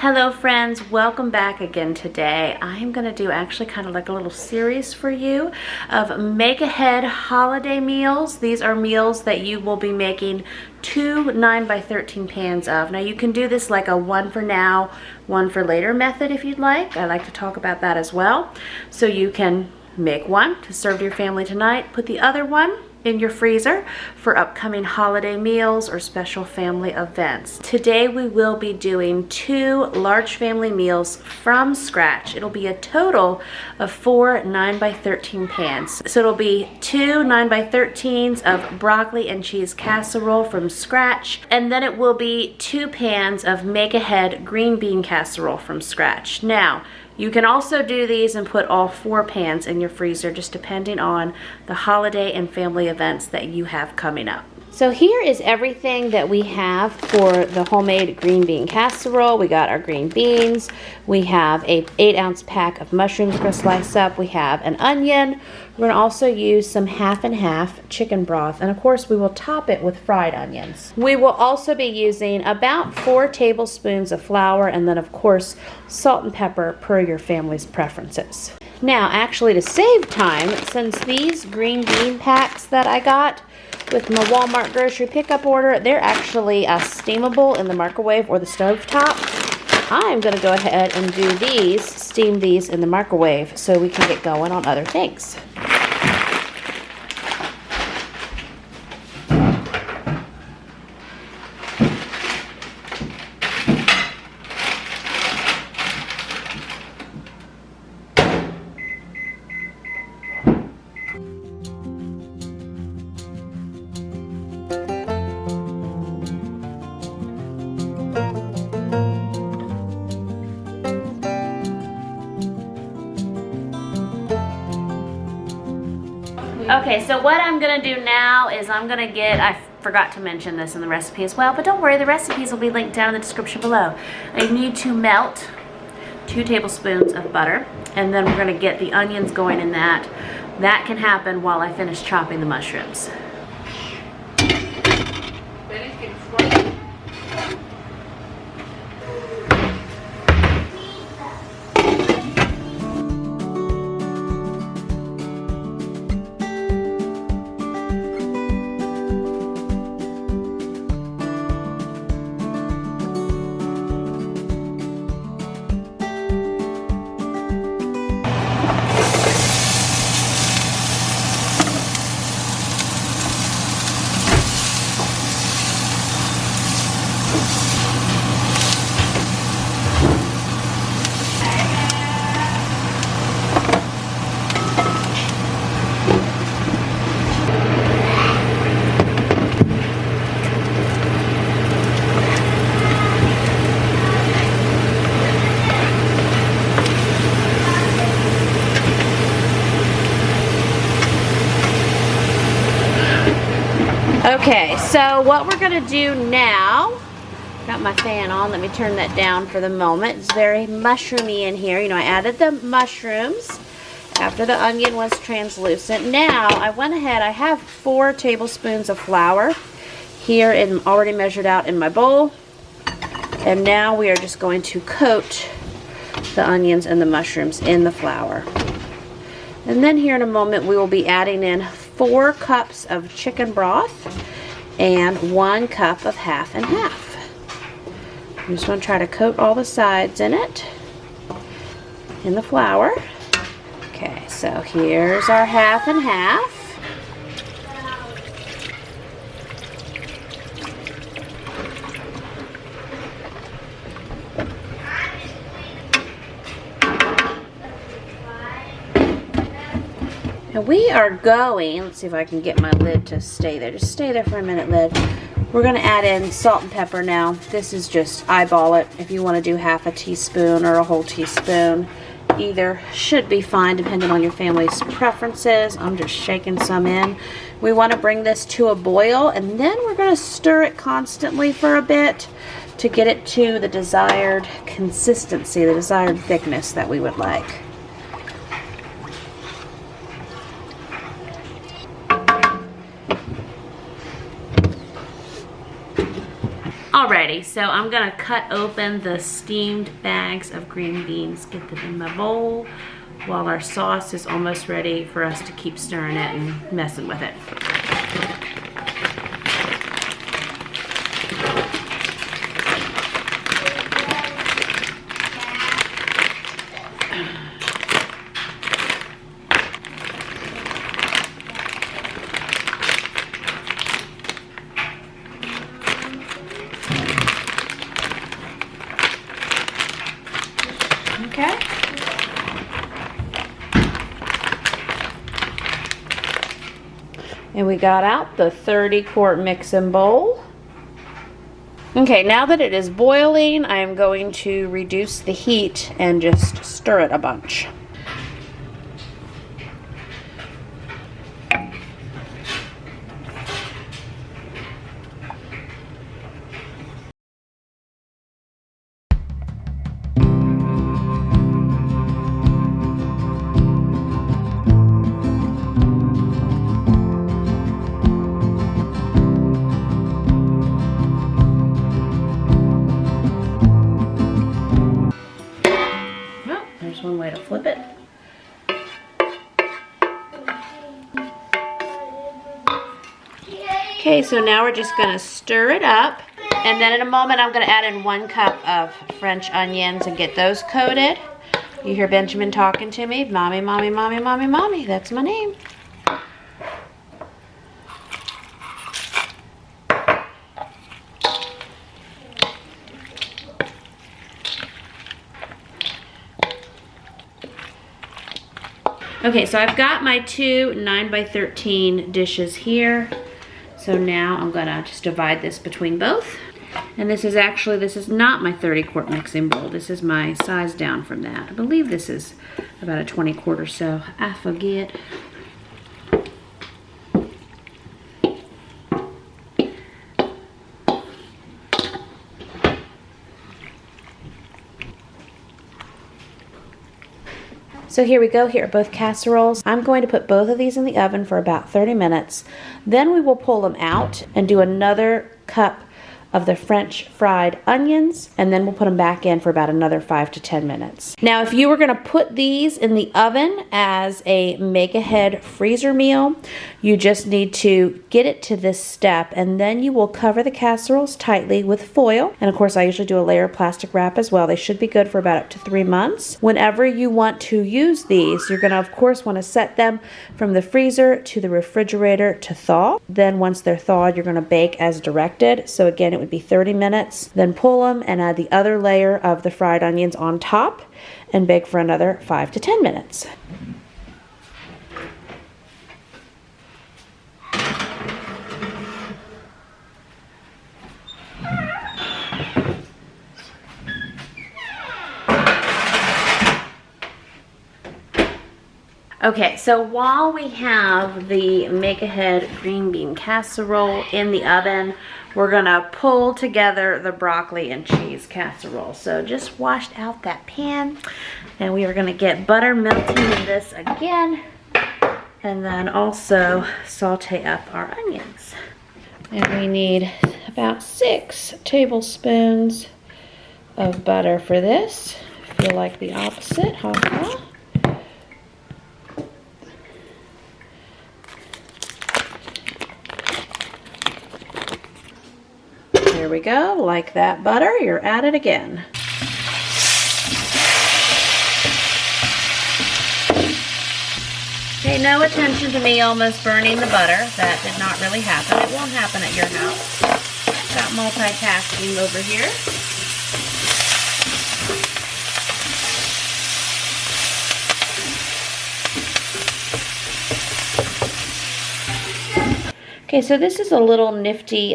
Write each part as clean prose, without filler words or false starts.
Hello friends, welcome back again today. I'm going to do actually kind of like a little series for you of make ahead holiday meals. These are meals that you will be making 2 9x13 pans of. Now you can do this like a one for now, one for later method if you'd like. I like to talk about that as well. So you can make one to serve to your family tonight, put the other one in your freezer for upcoming holiday meals or special family events. Today we will be doing 2 large family meals from scratch. It'll be a total of 4 9x13 pans. So it'll be 2 9x13s of broccoli and cheese casserole from scratch, and then it will be 2 pans of make ahead green bean casserole from scratch. Now, you can also do these and put all 4 pans in your freezer, just depending on the holiday and family events that you have coming up. So here is everything that we have for the homemade green bean casserole. We got our green beans. We have a 8-ounce pack of mushrooms we're going to slice up. We have an onion. We're going to also use some half and half chicken broth. And of course we will top it with fried onions. We will also be using about 4 tablespoons of flour, and then of course salt and pepper per your family's preferences. Now actually, to save time, since these green bean packs that I got with my Walmart grocery pickup order, they're actually steamable in the microwave or the stove top. I'm going to go ahead and do these, steam these in the microwave so we can get going on other things. Okay, so what I'm gonna do now is I'm gonna get, I forgot to mention this in the recipe as well, but don't worry, the recipes will be linked down in the description below. I need to melt 2 tablespoons of butter, and then we're gonna get the onions going in that. That can happen while I finish chopping the mushrooms. Okay, so what we're gonna do now, got my fan on, let me turn that down for the moment. It's very mushroomy in here. You know, I added the mushrooms after the onion was translucent. Now, I went ahead, I have 4 tablespoons of flour here already measured out in my bowl. And now we are just going to coat the onions and the mushrooms in the flour. And then here in a moment, we will be adding in 4 cups of chicken broth and 1 cup of half and half. I'm just going to try to coat all the sides in it, in the flour. Okay, so here's our half and half. And we are going, let's see if I can get my lid to stay there. Just stay there for a minute, lid. We're going to add in salt and pepper now. This is just eyeball it. If you want to do half a teaspoon or a whole teaspoon, either should be fine depending on your family's preferences. I'm just shaking some in. We want to bring this to a boil, and then we're going to stir it constantly for a bit to get it to the desired consistency, the desired thickness that we would like. Alrighty, so I'm gonna cut open the steamed bags of green beans, get them in my bowl, while our sauce is almost ready for us to keep stirring it and messing with it. Okay. And we got out the 30-quart mixing bowl. Okay, now that it is boiling, I am going to reduce the heat and just stir it a bunch. There's one way to flip it. Okay, so now we're just gonna stir it up. And then in a moment, I'm gonna add in 1 cup of French onions and get those coated. You hear Benjamin talking to me? Mommy, mommy, mommy, mommy, mommy. That's my name. Okay, so I've got my 2 9x13 dishes here. So now I'm gonna just divide this between both. And this is not my 30-quart mixing bowl. This is my size down from that. I believe this is about a 20-quart or so. I forget. So here we go, here are both casseroles. I'm going to put both of these in the oven for about 30 minutes. Then we will pull them out and do another cup of the French fried onions, and then we'll put them back in for about another 5 to 10 minutes. Now, if you were gonna put these in the oven as a make-ahead freezer meal, you just need to get it to this step, and then you will cover the casseroles tightly with foil. And of course, I usually do a layer of plastic wrap as well. They should be good for about up to 3 months. Whenever you want to use these, you're gonna, of course, wanna set them from the freezer to the refrigerator to thaw. Then once they're thawed, you're gonna bake as directed. So again, it would be 30 minutes. Then pull them and add the other layer of the fried onions on top and bake for another 5 to 10 minutes. Okay, so while we have the make-ahead green bean casserole in the oven, we're gonna pull together the broccoli and cheese casserole. So just washed out that pan, and we are gonna get butter melting in this again, and then also saute up our onions. And we need about 6 tablespoons of butter for this. If you like the opposite, ha-ha. There we go, like that butter, you're at it again. Pay no attention to me almost burning the butter. That did not really happen. It won't happen at your house. Got multitasking over here. Okay, so this is a little nifty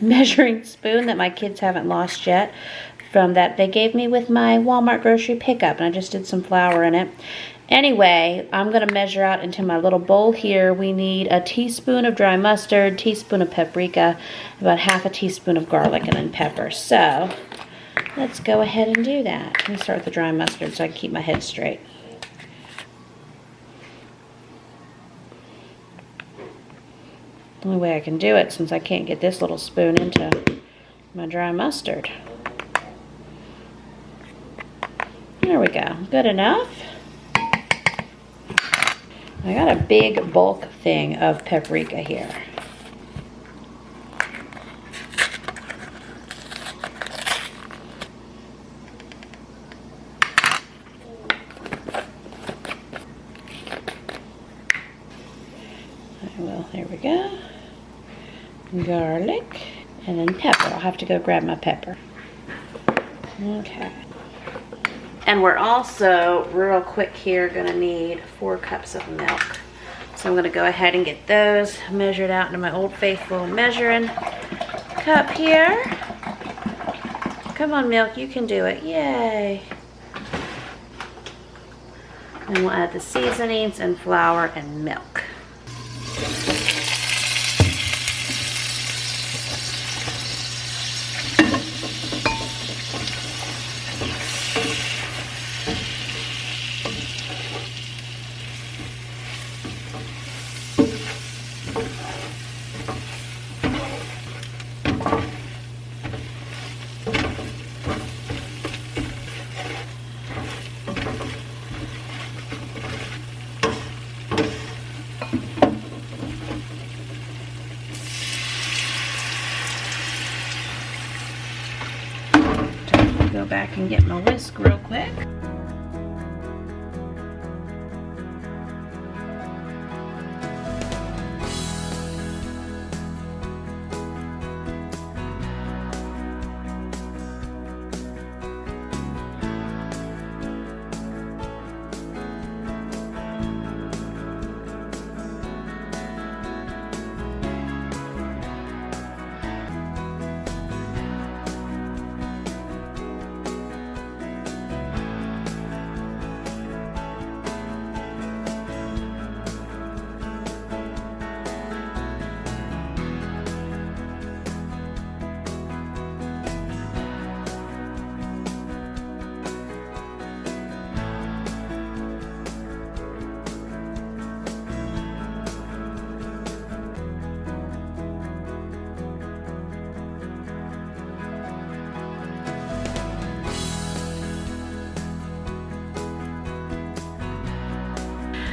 measuring spoon that my kids haven't lost yet from that they gave me with my Walmart grocery pickup, and I just did some flour in it. Anyway, I'm going to measure out into my little bowl here. We need a teaspoon of dry mustard, teaspoon of paprika, about half a teaspoon of garlic and then pepper. So let's go ahead and do that. Let me start with the dry mustard so I can keep my head straight. The only way I can do it, since I can't get this little spoon into my dry mustard. There we go. Good enough. I got a big bulk thing of paprika here. There we go. Garlic and then pepper. I'll have to go grab my pepper. Okay. And we're also, real quick here, gonna need 4 cups of milk. So I'm gonna go ahead and get those measured out into my Old Faithful measuring cup here. Come on, milk, you can do it. Yay. And we'll add the seasonings and flour and milk. Go back and get my whisk real quick.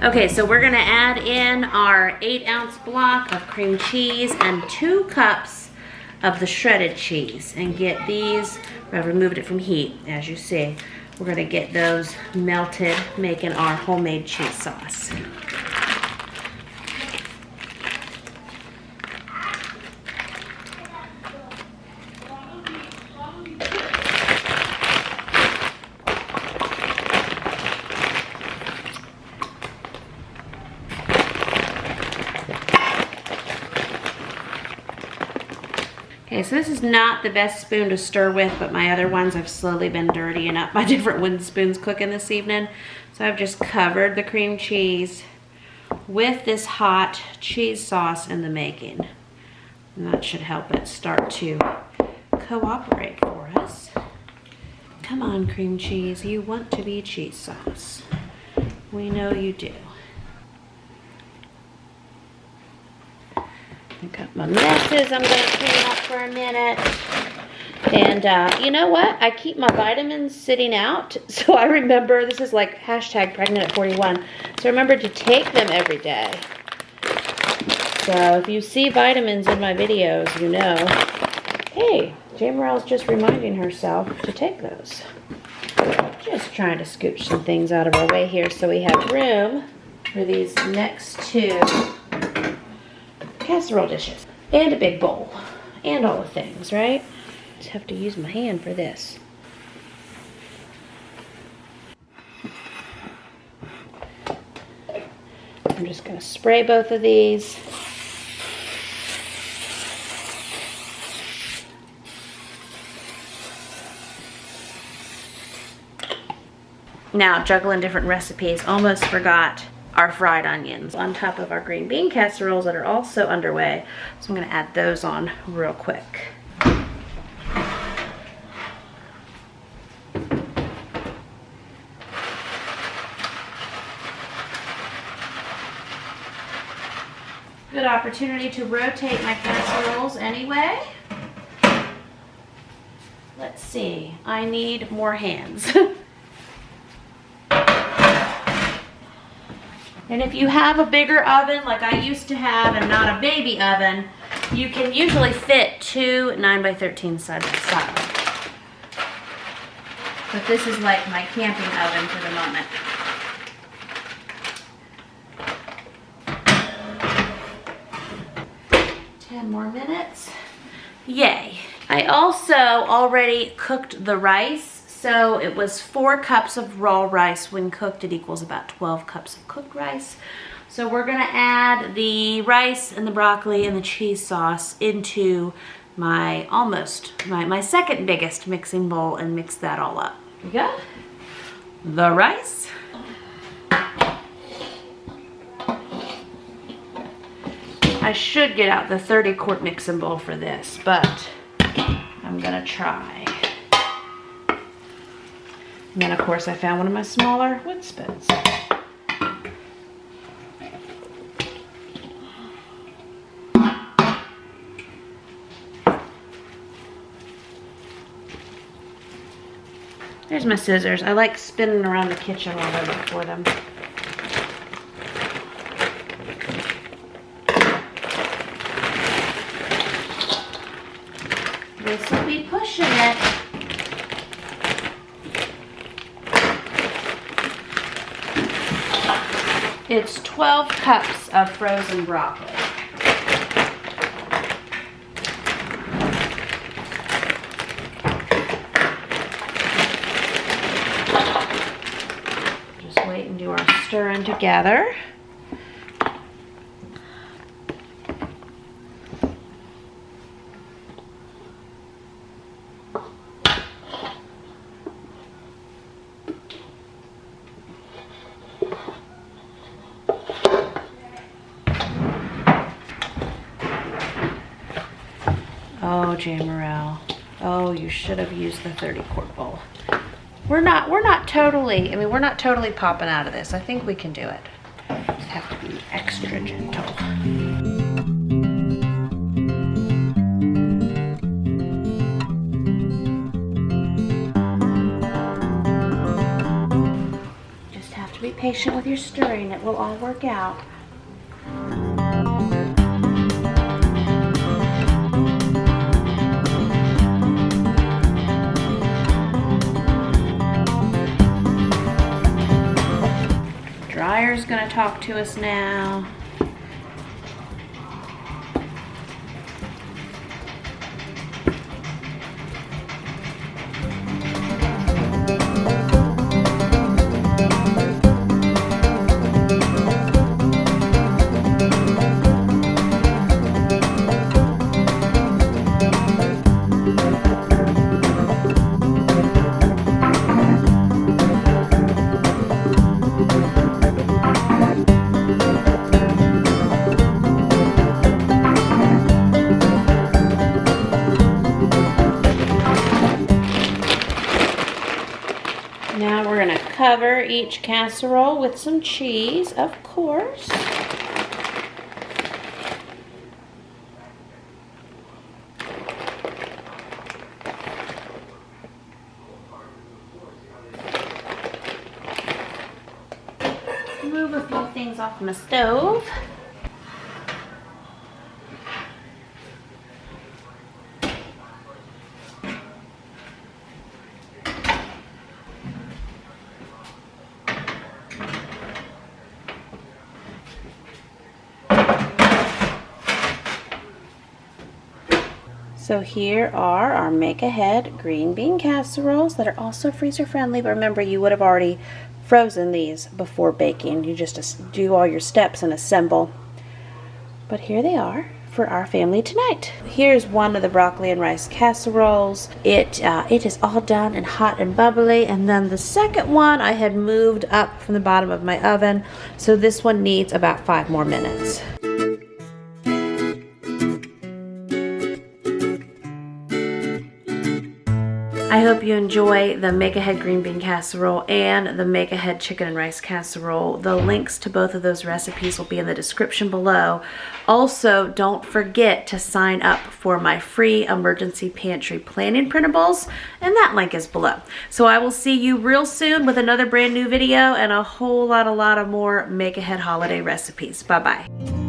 Okay, so we're gonna add in our 8-ounce block of cream cheese and 2 cups of the shredded cheese and get these, I've removed it from heat, as you see. We're gonna get those melted, making our homemade cheese sauce. Okay, so this is not the best spoon to stir with, but my other ones I've slowly been dirtying up my different wooden spoons cooking this evening. So I've just covered the cream cheese with this hot cheese sauce in the making. And that should help it start to cooperate for us. Come on, cream cheese, you want to be cheese sauce. We know you do. I got my messes I'm going to clean up for a minute. And you know what? I keep my vitamins sitting out. So I remember, this is like hashtag pregnant at 41. So remember to take them every day. So if you see vitamins in my videos, you know, hey, Jamerrill's just reminding herself to take those. Just trying to scooch some things out of our way here so we have room for these next 2 casserole dishes and a big bowl and all the things, right? Just have to use my hand for this. I'm just going to spray both of these. Now, juggling different recipes, almost forgot our fried onions on top of our green bean casseroles that are also underway. So I'm going to add those on real quick. Good opportunity to rotate my casseroles anyway. let's see, I need more hands. And if you have a bigger oven, like I used to have, and not a baby oven, you can usually fit 2 9x13 sides by side. But this is like my camping oven for the moment. More minutes. Yay. I also already cooked the rice, so it was 4 cups of raw rice. When cooked, it equals about 12 cups of cooked rice. So we're gonna add the rice and the broccoli and the cheese sauce into my my second biggest mixing bowl and mix that all up. Here we go. The rice. I should get out the 30-quart mixing bowl for this, but I'm gonna try. And then of course I found one of my smaller wood spoons. There's my scissors. I like spinning around the kitchen while I look for them. This will be pushing it. It's 12 cups of frozen broccoli. Just wait and do our stirring together. Oh, Jamerrill. Oh, you should have used the 30-quart bowl. We're not totally popping out of this. I think we can do it. Just have to be extra gentle. Just have to be patient with your stirring. It will all work out. Dryer's gonna talk to us now. Now we're going to cover each casserole with some cheese, of course. Move a few things off my stove. So here are our make-ahead green bean casseroles that are also freezer friendly, but remember you would have already frozen these before baking. You just do all your steps and assemble. But here they are for our family tonight. Here's one of the broccoli and rice casseroles. It is all done and hot and bubbly, and then the second one I had moved up from the bottom of my oven, so this one needs about 5 more minutes. I hope you enjoy the Make Ahead green bean casserole and the Make Ahead chicken and rice casserole. The links to both of those recipes will be in the description below. Also, don't forget to sign up for my free emergency pantry planning printables, and that link is below. So I will see you real soon with another brand new video and a whole lot of more Make Ahead holiday recipes. Bye-bye.